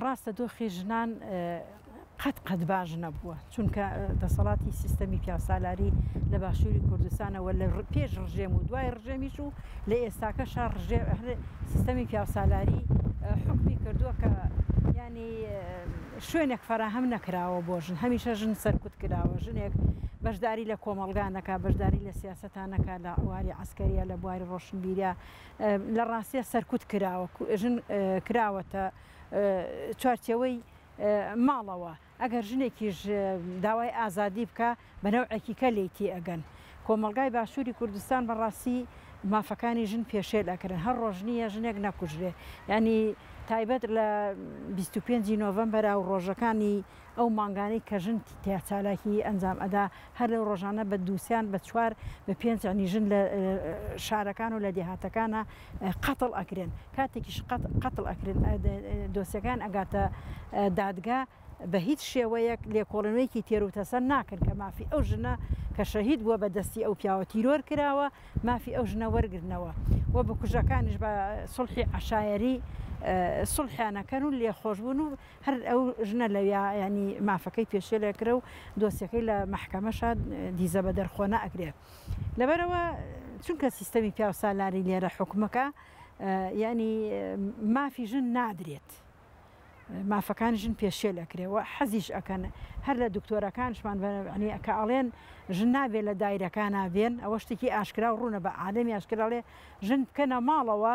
ڕاستە دۆخی ژنان قەت باش نەبووە چونکە دەسەڵاتی سیستەمی پیاسالاری لە باشووری کوردستانەوە لە پێش ڕژێم و دوای ڕژێمیش و لە ئێستاکەشا سیستەمی پیاسالاری حکمی کردووە کە ینی شوێنێک فراهەم نەکراوە بۆ ژن هەمیشە ژن سەرکوت کراوە ژنێک بەشداری لە کۆمەڵگانەکە بەشداری لە سیاسەتانەکە لە ئەواری عسکەریە لە بواری ڕۆشنبیریە لە ڕاستیە سەرکوت کراوە ژن کراوەتە چوارچەوەی ماڵەوە ئەگەر ژنێکیش داوای ئازادی بکە بەنەوعێکی کە لێتی ئەگەن کۆمەڵگای باشووری کوردستان بەڕاستی مافەکانی ژن پێشێل ئەکردن هەر ڕۆژنیە ژنێک نەکوژرێ ینی تایبەت لە 25 نۆڤەمبەر و ڕۆژەکانی ئەو مانگانەی کە ژن تیاچالاکی ئەنجام ئەدا هەر لەو ڕۆژانە بە دووسیان بە چوار بە پێنج عنی ژن لە شارەکان و لە دێهاتەکانە قەتڵ ئەکرێن کاتێکیش قەتڵ ئەکرێن دۆسیەکان ئەگاتە دادگا بە هیچ شێوەیەک لێکۆڵنەوەیەکی تێروتەسەر ناکرد کە مافی ئەو ژنە کە شەهید بووە بە دەستی ئەو پیاوە تیرۆر کراوە مافی ئەو ژنە وەرگرنەوە وە بە کوژەکانیش بە سڵحی عشایری سڵحیانەکەن و لێخۆشبوون و هەر ئەو ژنە لەویا ینی مافەکەی پێشێلێکرە و دۆسیەکەی لە محکەمەشە دیزە بە دەرخۆنە ئەگرێت لەبەرەوە چونکە سیستەمی پیاسالاری لێرە حکومەکە ینی مافی ژن نادرێت مافەکان ژن پێشێل ئەکرێەوە حەزیش ئەەکەن هەر لە دکتۆرەکانشمان بەنی ئەکە ئەڵێن ژن نابێت لە دایرەکان نابێن ئەوە شتێکی ئاشکرا و ڕوونە بە عالەمی ئاشکراڵێ ژن بکەنە ماڵەوە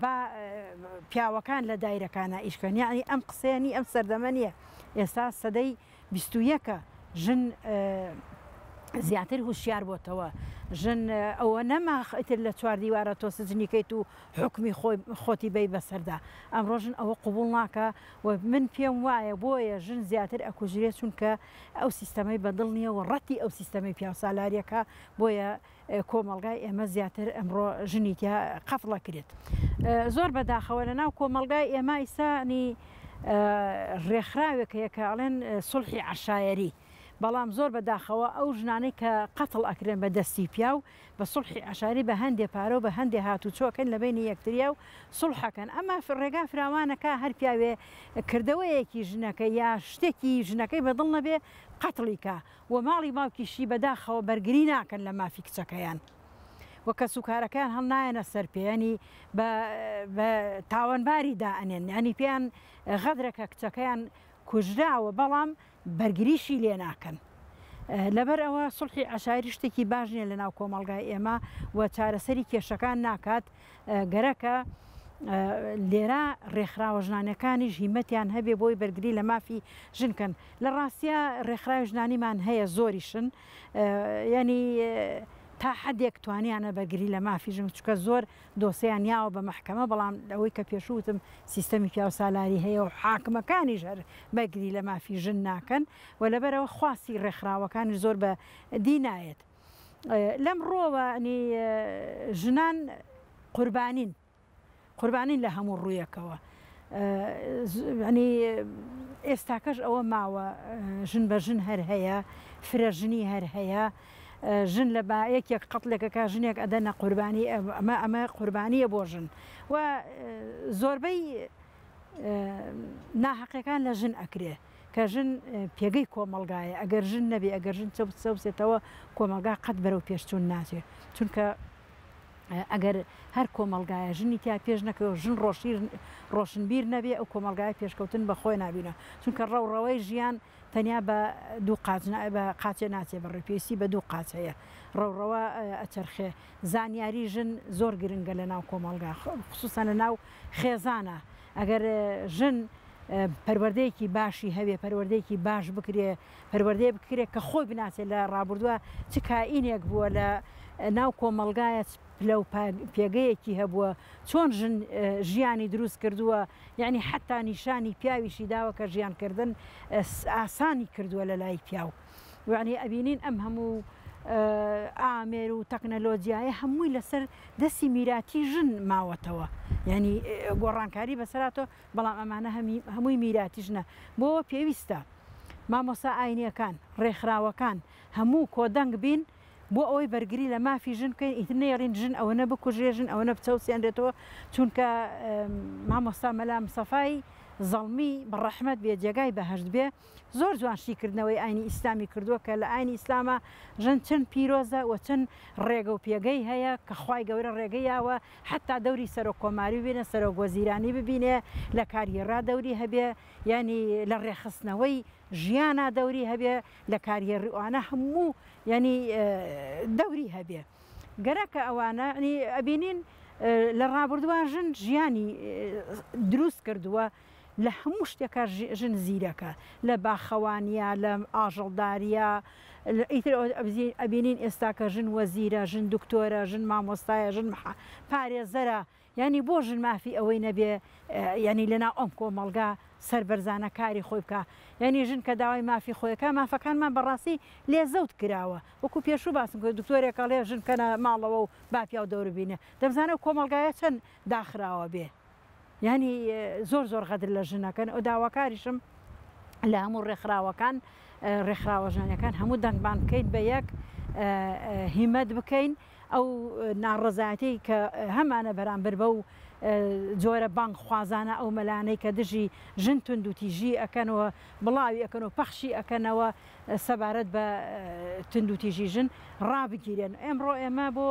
با پیاوەکان لە دایرەکانە ئیشکەن یعنی ئەم قسەیەنی ئەم سەردەمە نیە ئێستا سەدەی 21کە ژن زیاتر هوشیار بۆتەوە ژن ئەوە نەماخئتر لە چوار دیوارە تۆ سزنیکەیت و حکمی خۆتی بی بەسەردا ئەمڕۆ ژن ئەوە قوبوڵ ناکە و من پێم وایە بۆیە ژن زیاتر ئەکوژرێت چونکە ئەو سیستەمەی بەدڵ نییە و ڕەتی ئەو سیستەمی پیاسالاریەکە بۆیە کۆمەڵگای ئێمە زیاتر ئەمڕۆ ژنیتیا قەفڵە کرێت زۆر بەداخەوە لە ناو کۆمەڵگای ئێمە ئیسانی ڕێکخراوێکەیەکە ئەڵێن سڵحی عشایری بەڵام زۆر بەداخەوە ئەو ژنانەی کە قەتڵ ئەکرێن بە دەستی پیا و بە سڵحی عشاری بە هەندێ پارە و بە هەندێ هاتوچۆکەن لە بینی یەکتریا و سڵحەکەن ئەمە ڕێگا فراوانەکە هەر پیاوێ کردەوەیەکی ژنەکە یا شتێکی ژنەکەی بەدڵ نەبێ قەتڵیکە و ماڵی باوکیشی بەداخەوە بەرگری ناکەن لە مافی کچەکەیان وەکە سوکارەکان هەڵ نایەنە سەر پێیانی بە تاوانباری دائنێن ینی پێیان غەدرەکە کچەکەیان کوژراوە بەڵام بەرگریشی لێ ناکەن لەبەر ئەوە سڵحی عشاری شتێکی باش نیە لە ناو کۆمەڵگای ئێمە و چارەسەری کێشەکان ناکات گەرەکە لێرە ڕێکخراوە ژنانەکانیش هیمەتیان هەبێ بۆی بەرگری لە مافی ژنکەن لە ڕاستیە ڕێکخراوی ژنانیمان هەیە زۆریشن ینی تا حدێک توانیانە بەرگری لە مافی ژن چکە زۆر دۆسییان یاوە بە محکەمە بەڵام ئەوەی کە پێشوتم سیستەمی پیاسالاری هەیە و حاکمەکانی ژەر بەرگری لە مافی ژن ناکەن و لەبەرەوە خواستی ڕێکخراوەکانی زۆر بە دینایەت لەم ڕۆوەنی ژنان قوربانین لە هەموو ڕوویەکەوە ینی ئێستاکەش ئەوە ماوە ژن بە ژن هەر هەیە فرەژنی هەر هەیە ژن لە یەکێک قەتڵێکەکە ژنێک ئەدەنە قوربانی ئەمە قوربانیە بۆ ژن و زۆربەی ناحەقەکان لە ژن ئەکرێ کە ژن پێگەی کۆمەڵگایە ئەگەر ژن نەبێ ئەگەر ژن چەوسێتەوە کۆمەلگا قەت بەرەو پێشچوون ناچێت چونکە ئەگەر هەر کۆمەلگایە ژنی تیا پێش نەکەوە ژن ڕۆشنبیر نەبێ ئەو کۆمەلگای پێشکەوتن بە خۆی نبینە چونکە ڕەوڕەوەی ژیان تەنیا بە دوو بە قاچێ ناچێ بە ڕێپێویستی بە دوو قاچەیە ڕەوڕەوە ئەچەرخێ زانیاری ژن زۆر گرنگە لە ناو کۆمەلگا خصوصا لە ناو خێزانە ئەگەر ژن پەروەردەیەکی باشی هەبێ پەروەردەیەکی باش بکرێ پەروەردەیە بکرێت کە خۆی بناسێت لە ڕابردووە چ کائینێک بووە لە ناو کۆمەلگایە لەو پێگەیەکی هەبووە چۆن ژن ژیانی دروست کردووە یعنی حتا نیشانی پیاویشی داوە کە ژیانکردن ئاسانی کردووە لە لای پیاو یعنی ئەبینین ئەم هەموو ئامێر و تەکنەلۆجیایە هەمووی لەسەر دەستی میراتی ژن ماوەتەوە ینی گۆڕانکاری بەسەراتەوە بەڵام ئەمانە هەمووی میراتی ژنە بۆ پێویستە مامۆستا ئاینیەکان ڕێکخراوەکان هەموو کۆدەنگ بین بۆ ئەوەی بەرگری لە مافی ژن بکەین ئیتر نێڕین ژن ئەوە نەبکوژێ ژن ئەوە نەبچەوسێنرێتەوە چونکە مامۆستا مەلا مستەفای زەڵمی بەڕەحمەت بێ جێگای بەهەشت بێ زۆر جوانشیکردنەوەی ئاینی ئیسلامی کردووە کە لە ئاینی ئیسلامە ژن چەند پیرۆزە و چەند ڕێگە و پێگەی هەیە کە خوای گەورە ڕێگەیاوە حتا دەوری سەرۆک کۆماری ببینە سەرۆک وەزیرانی ببینێ لە کاریێرا دەوری هەبێ ینی لە ڕێخستنەوەی ژیانە دەوری هەبێ لە کاریێڕوانە هەموو ینی دەوری هەبێ گەرەکە ئەوانە ئەبینین لە ڕابردووە ژن ژیانی دروست کردووە لە هەموو شتێکە ژن زیرەکە لە باخەوانیە لە ئاژەڵداریە ئیتر ئەبینین ئێستاکە ژن وەزیرە ژن دکتۆرە ژن مامۆستایە ژن پارێزەرە ینی بۆ ژن مافی ئەوەی نەبێ ینی لەنا ئەم کۆمەڵگا سەربەرزانە کاری خۆی بکە ینی ژن کە داوای مافی خۆیەکە مافەکانمان بەڕاستی لێزەوت کراوە وەکو پێشوو باسم کرد دکتۆرێکە لێ ژن کەنە ماڵەوە و باپیا و دەور بینێ دەبزانە کۆمەلگایە چەند داخراوە بێ ینی زۆر غەدر لە ژنەکەن ئەو داواکاریشم لە هەموو ڕێکخراوەکان ڕێکخراوە ژانەکان هەموو دەنگبان بکەین بە یەک هیمەت بکەین ئەو ناڕەزایەتی کە هەمانە بەرامبەر بە و جۆرە بانک خوازانە ئەو مەلانەی کە دژی ژن تونند و تیژی ئەکەنەوە بڵاوی ئەکەنەوە پەخشی ئەکەنەوە سەبارەت بە تونند و تیژی ژن ڕابگیرێن ئێمڕۆ ئێمە بۆ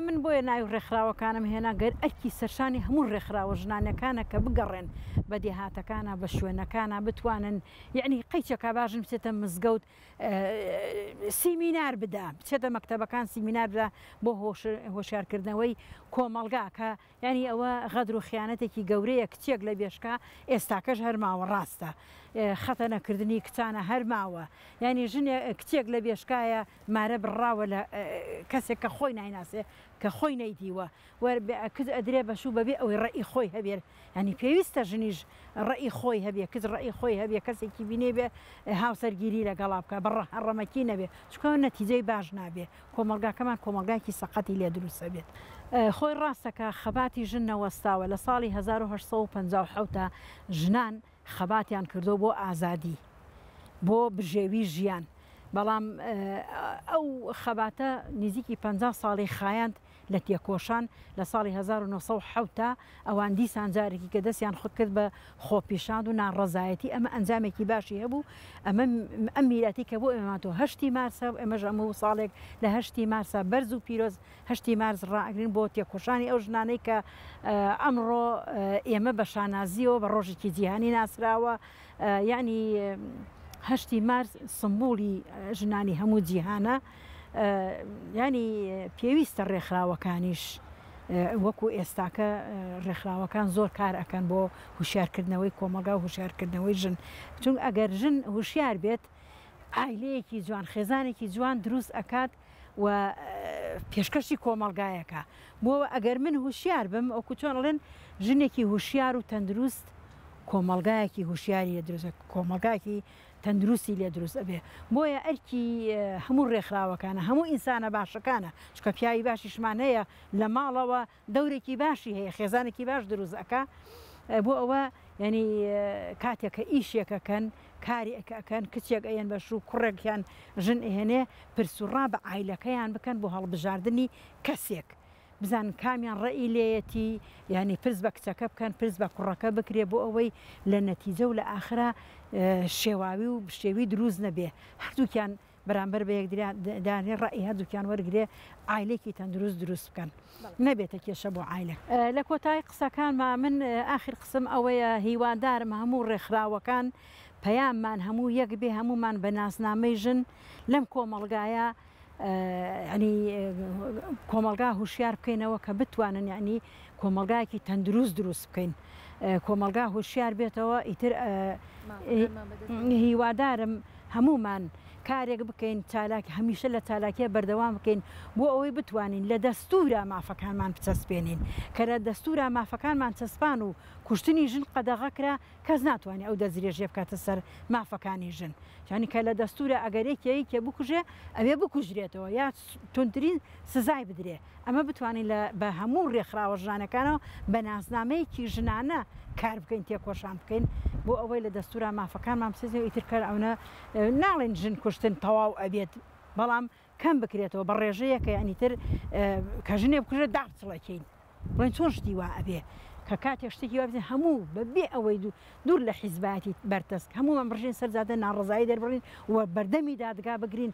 من بۆیە ناوی ڕێکخراوەکانم هێنا گەر ئەرکی سەرشانی هەموو ڕێکخراوە ژنانەکانە کە بگەڕێن بە دێهاتەکانە بە شوێنەکانە بتوانن یعنی قەیچەکە باشن بچێتە مزگەوت سیمینار بدا بچێتە مەکتەبەکان سیمینار بدا بۆ هۆشیارکردنەوەی کۆمەڵگا کە ینی ئەوە غەدر و خیانەتێکی گەورەیە کچێک لە بێشکە ئێستاکەش هەرماوە ڕاستە خەتە نەکردنی کچانە هەرماوە ینی ژنێ کچێک لە بێشکایە مارە بڕاوە لە کەسێک کە خۆی نایناسێ کە خۆی نەیدیوە کچ ئەدرێ بەشوو بەبێ ئەوەی ڕێی خۆی هەبێت ینی پێویستە ژنیش ڕێی خۆی هەبێ کچ ڕێی خۆی هەبێ کەسێکی بینێ بێ هاوسەرگیری لەگەڵا بکە هەڕەمەکی نەبێ چکە نەتیجەی باش نابێ کۆمەلگاکەمان کۆمەلگایکی سەقەتی لێ دروستە بێت خۆی ڕاستەکە خەباتی ژن نەوەستاوە لە ساڵی 1950 ژنان خەباتیان کردو بۆ ئازادی بۆ بژێوی ژیان بەڵام ئەو خەباتە نزیکی 50 ساڵی خایاند لە تێکۆشان لە ساڵی 1970 ئەوان دیسان جارێکی کە دەستیان خود کرد بە خۆپیشاند و ناڕەزایەتی ئەمە ئەنجامێکی باشی هەبوو ئەم میراتی کە بۆ ئێمەماتۆ 8 مارسە ئێمەش ئەمە ساڵێک لە 8 مارسە بەرز و پیرۆز 8 مارس ڕائگرین بۆ تێکۆشانی ئەو ژنانەی کە ئەمڕۆ ئێمە بە شانازیەوە بە ڕۆژێکی جیهانی ناسراوە یعنی 8 مارس سمبولی ژنانی هەموو جیهانە ینی پێویستە ڕێکخراوەکانیش وەکو ئێستاکە ڕێکخراوەکان زۆر کار ئەکەن بۆ هوشیارکردنەوەی کۆمەلگا و هوشیارکردنەوەی ژن چون ئەگەر ژن هوشیار بێت ئایلەیەکی جوان خێزانێکی جوان دروست ئەکات و پێشکەشی کۆمەلگایەکە بۆ ئەگەر من هوشیار بم ئەو چۆنڵێن ژنێکی هوشیار و تەندروست کۆمەلگایەکی هوشیاری لێ دروست کۆمەلگایەکی تەندروستی لێ دروست ئەبێ بۆیە ئەرکی هەموو ڕێکخراوەکانە هەموو ئینسانە باشەکانە چکە پیاوی باشیشمان هەیە لە ماڵەوە دەورێکی باشی هەیە خێزانێکی باش دروست ئەکا بۆ ئەوە ینی کاتێککە ئیشێکەکەن کارێکەکەن کچێک ئەیەن بەش و کوڕێکیان ژن ئێنێ پرسوڕا بە ئایلەکەیان بکەن بۆ هەڵبژاردننی کەسێک بزان کامیان ڕێی لێیەتی ینی پرس بە کچەکە بکەن پرس بە کوڕەکە بکرێ بۆ ئەوەی لە نەتیجە و لە ئاخرا شێواوی و شێوی دروست نەبێ هەردووکیان بەرامبەر بە یەکدانێ ڕێی هەردووکیان وەرگێ ئایلێکی تەندروست دروست بکەن نەبێتە کێشە بۆ ئایلە لە کۆتایی قسەکانما من ئاخر قسم ئەوەیە هیوادارم هەموو ڕێکخراوەکان پەیاممان هەموو یەک بێ هەمومان بە ناسنامەی ژن لەم کۆمەڵگایە ینی کۆمەلگا هوشیار بکەینەوە کە بتوانن یعنی کۆمەلگایەکی تەندروست دروست بکەین کۆمەلگا هوشیار بێتەوە ئیتر هیوادارم هەمومان کارێک بکەین چالاک هەمیشە لە چالاکیە بەردەوام بکەین بۆ ئەوەی بتوانین لە دەستورە مافەکانمان بچەسپێنین کە لە دەستورە مافەکانمان چەسپان و کوشتنی ژن قەدەغەکرا کەس ناتوانێت ئەو دەزرێژێ بکاتە سەر مافەکانی ژن یعنی کە لە دەستورە ئەگەرێکیەیە بکوژێ ئەوێ بکوژرێتەوە یا تونترین سزای بدرێ ئەمە بتوانین بە هەموو ڕێکخراوە ژنانەکانەوە بە ناسنامەیەکی ژنانە کار بکەین تێکۆشان بکەین بۆ ئەوەی لە دەستورە مافەکانمان بسێ ئیترکە ئەوە ناڵێن ژن کوشتن تەواو ئەبێت بەڵام کەم بکرێتەوە بە ڕێژەیە کە ینیتر کە ژنێ بکوژێت داچڵەکەین بڵێن چۆن شتی وا ئەبێ کە کاتێک شتێکی وابزین هەموو بەبێ ئەوەی دوور لە حیزباتی بەرتەسک هەمومان بڕژین سەرزادە ناڕزایی دەربڕین و بەردەمی دادگا بگرین